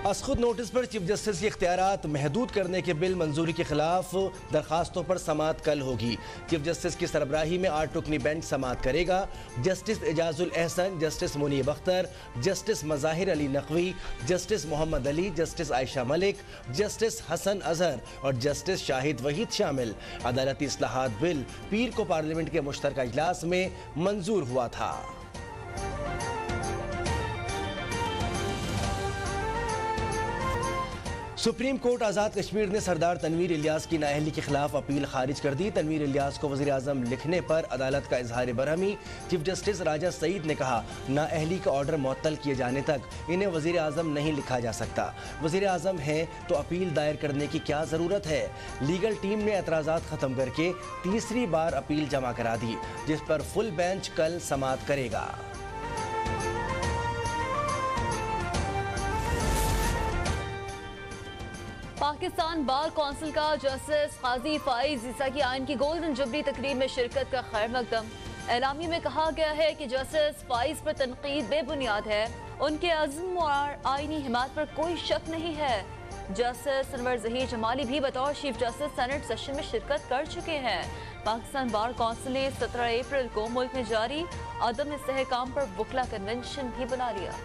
असखुद notice पर chief justice के इख्तियारात महदूद करने के बिल मंजूरी के खिलाफ दरखास्तों पर समाअत कल होगी। चीफ जस्टिस की सरबराही में 8 रुकनी बेंच समाअत करेगा। Justice Ijazul Ahsan, justice Munib Akhtar, justice Mazahir Ali Naqvi, justice Mohammad Ali, justice Ayesha Malik, justice Hasan Azhar और जस्टिस शाहिद वहीद शामिल। अदालती इस्लाहात बिल पीर को पार्लियामेंट के मुश्तरका इजलास में मंजूर हुआ था। सुप्रीम कोर्ट आज़ाद कश्मीर ने सरदार तनवीर इलियास की नाअहली के खिलाफ अपील खारिज कर दी। तनवीर इलियास को वज़ीर आज़म लिखने पर अदालत का इजहार बरहमी। चीफ जस्टिस राजा सईद ने कहा, नाअहली का ऑर्डर मुअत्तल किए जाने तक इन्हें वज़ीर आज़म नहीं लिखा जा सकता। वज़ीर आज़म हैं तो अपील दायर करने की क्या ज़रूरत है। लीगल टीम ने एतराज़ात ख़त्म करके तीसरी बार अपील जमा करा दी, जिस पर फुल बेंच कल समाअत करेगा। पाकिस्तान बार कौंसिल का जस्टिस काजी फाइज ईसा की आइन की गोल्डन जुबली तकरीब में शिरकत का खैर मकदम। एलामी में कहा गया है कि जस्टिस फाइज पर तनकीद बेबुनियाद है, उनके अज़्म और आईनी हिमायत पर कोई शक नहीं है। जस्टिस अनवर ज़हीर जमाली भी बतौर चीफ जस्टिस सेनेट सेशन में शिरकत कर चुके हैं। पाकिस्तान बार कौंसिल ने 17 अप्रैल को मुल्क में जारी अदम इस्तेहकाम पर वकला कन्वेंशन भी बुला लिया।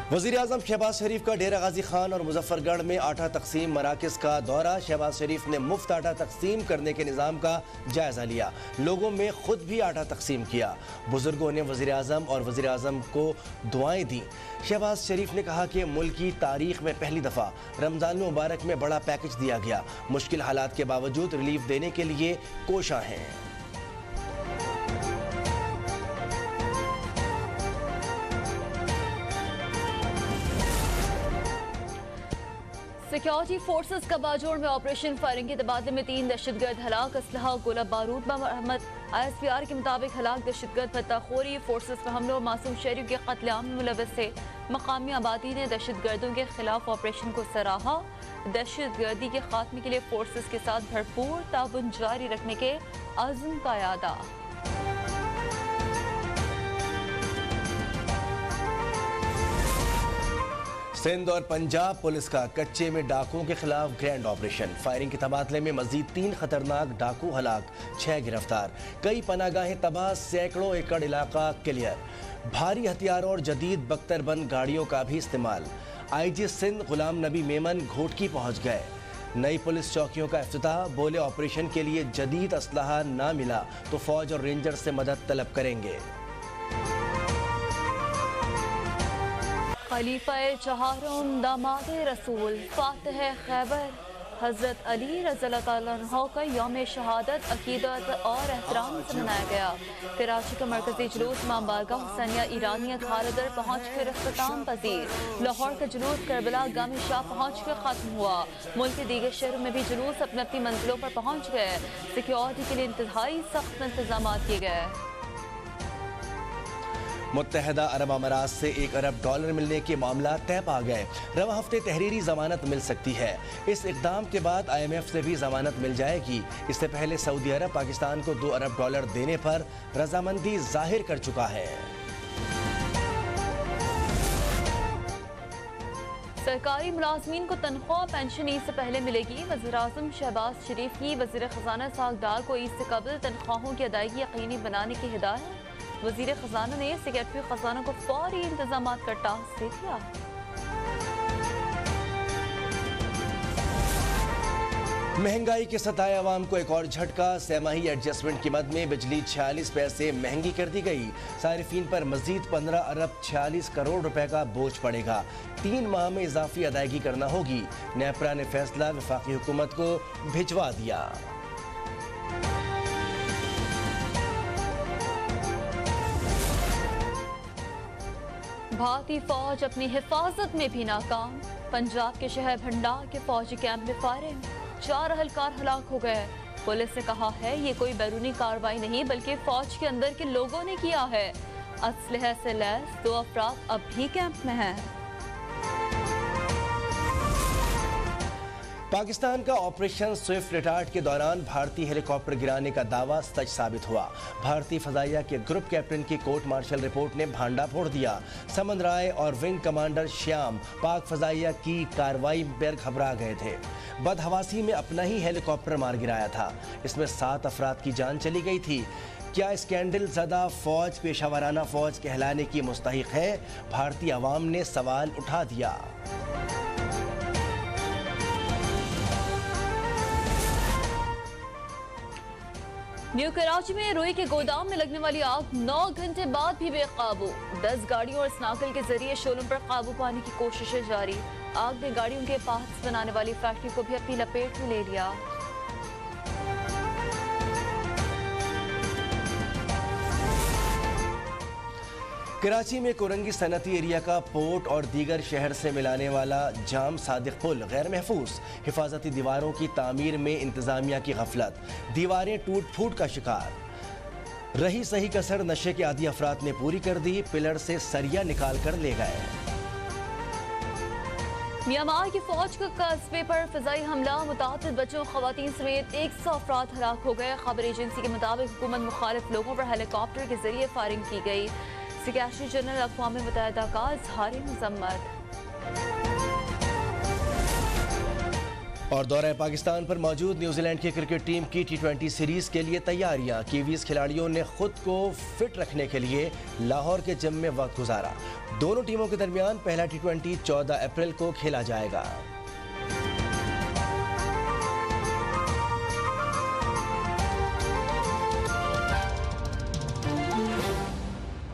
वज़ीर आज़म शहबाज शरीफ का डेरा गाजी खान और मुजफ्फरगढ़ में आटा तकसीम मराकज़ का दौरा। शहबाज शरीफ ने मुफ्त आटा तकसीम करने के निज़ाम का जायज़ा लिया, लोगों में खुद भी आटा तकसीम किया। बुजुर्गों ने वज़ीर आज़म और वज़ीर आज़म को दुआएं दी। शहबाज शरीफ ने कहा कि मुल्क की तारीख में पहली दफ़ा रमज़ान मुबारक में बड़ा पैकेज दिया गया, मुश्किल हालात के बावजूद रिलीफ देने के लिए कोशा हैं। सिक्योरिटी फोर्सेस का बाजोड़ में ऑपरेशन फायरिंग के तबादले में 3 दहशतगर्द हलाक, असलहा गोला बारूद बरामद। ISPR के मुताबिक हलाक दहशतगर्द फत्ताखोरी फोर्सेस पर हमलों और मासूम शहरियों के कत्लेआम में मुलव्वस थे। मकामी आबादी ने दहशतगर्दों के खिलाफ ऑपरेशन को सराहा। दहशतगर्दी के खात्मे के लिए फोर्सेस के साथ भरपूर ताउन जारी रखने के अज़्म का यादा। सिंध और पंजाब पुलिस का कच्चे में डाकुओं के खिलाफ ग्रैंड ऑपरेशन। फायरिंग के तबादले में मजीद 3 खतरनाक डाकू हलाक, 6 गिरफ्तार। कई पनागाहें तबाह, सैकड़ों एकड़ इलाका क्लियर। भारी हथियारों और जदीद बख्तरबंद गाड़ियों का भी इस्तेमाल। IG सिंध गुलाम नबी मेमन घोटकी पहुंच गए। नई पुलिस चौकियों का इफ्तिताह, बोले ऑपरेशन के लिए जदीद असलहा ना मिला तो फौज और रेंजर से मदद तलब करेंगे। खलीफा-ए चहारुम दामाद रसूल फातिह खैबर हज़रत अली रज़ियल्लाहु तआला अन्हु का यौम शहादत अकीदत और एहतराम से मनाया गया। कराची का मरकजी जुलूस इमाम बारगाह हुसैनिया ईरानिया खालदर पहुँच कर अख्ताम पजीर। लाहौर का जुलूस करबला गामी शाह पहुँच कर खत्म हुआ। मुल्क के दीगर शहरों में भी जुलूस अपनी अपनी मंजिलों पर पहुँच गए। सिक्योरिटी के लिए इंतहाई सख्त इंतजाम किए गए। मुत्तहदा अरब अमारात से $1 अरब मिलने के मामला तय पा गए। रवा हफ्ते तहरीरी जमानत मिल सकती है। इस इकदाम के बाद IMF से भी जमानत मिल जाएगी। इससे पहले सऊदी अरब पाकिस्तान को $2 अरब देने पर रजामंदी जाहिर कर चुका है। सरकारी मुलाजमीन को तनख्वाह पेंशन ईद से पहले मिलेगी। वज़ीर आज़म शहबाज शरीफ की वज़ीर ख़ज़ाना इसहाक़ डार को ईद से कबल तनख्वाहों की अदायगी यकीनी बनाने की हिदायत। वज़ीर ख़ज़ाना ने सेक्रेटरी ख़ज़ाना को फौरी इंतजामात का टास्क दे दिया। महंगाई के सताए अवाम को एक और झटका। सहमाही एडजस्टमेंट की मद में बिजली 46 पैसे महंगी कर दी गई। सारिफीन पर मजीद 15 अरब 46 करोड़ रुपए का बोझ पड़ेगा। 3 माह में इजाफी अदायगी करना होगी। नेपरा ने फैसला वफाकी हुकूमत को भिजवा दिया। भारतीय फौज अपनी हिफाजत में भी नाकाम। पंजाब के शहर भंडार के फौजी कैंप में फायरिंग, 4 अहलकार हलाक हो गए। पुलिस ने कहा है ये कोई बैरूनी कार्रवाई नहीं बल्कि फौज के अंदर के लोगों ने किया है। असलहे से लैस 2 अफराद अब भी कैंप में हैं। पाकिस्तान का ऑपरेशन स्विफ्ट रिटार्ट के दौरान भारतीय हेलीकॉप्टर गिराने का दावा सच साबित हुआ। भारतीय फजाइया के ग्रुप कैप्टन की कोर्ट मार्शल रिपोर्ट ने भांडा फोड़ दिया। समन राय और विंग कमांडर श्याम पाक फजाइया की कार्रवाई पर घबरा गए थे। बदहवासी में अपना ही हेलीकॉप्टर मार गिराया था। इसमें 7 अफराद की जान चली गई थी। क्या स्कैंडल ज़दा फौज पेशावराना फौज कहलाने की मुस्तहिक है? भारतीय अवाम ने सवाल उठा दिया। न्यू कराची में रुई के गोदाम में लगने वाली आग 9 घंटे बाद भी बेकाबू। 10 गाड़ियों और स्नाकल के जरिए शोलों पर काबू पाने की कोशिशें जारी। आग ने गाड़ियों के पार्ट्स बनाने वाली फैक्ट्री को भी अपनी लपेट में ले लिया। कराची में कोरंगी सनती एरिया का पोर्ट और दीगर शहर से मिलाने वाला जाम सादिक पुल गैर महफूज। हिफाजती दीवारों की तामीर में इंतजामिया की गफलत, दीवारें टूट फूट का शिकार। रही सही कसर नशे के आदी अफराद ने पूरी कर दी। पिलर से सरिया निकाल कर ले गए। म्यांमार की फौज का कस्बे पर फिजाई हमला, मुतादिद बच्चों खवातीन समेत 100 अफराद हलाक हो गए। खबर एजेंसी के मुताबिक हुकूमत मुखालिफ लोगों पर हेलीकॉप्टर के जरिए फायरिंग की गई। सेक्रेटरी जनरल अक़वाम मुत्तहिदा का इज़हार मज़म्मत। और दौरे पाकिस्तान पर मौजूद न्यूजीलैंड की क्रिकेट टीम की T20 सीरीज के लिए तैयारियां। कीवीज खिलाड़ियों ने खुद को फिट रखने के लिए लाहौर के जिम में वक्त गुजारा। दोनों टीमों के दरमियान पहला T20 14 अप्रैल को खेला जाएगा।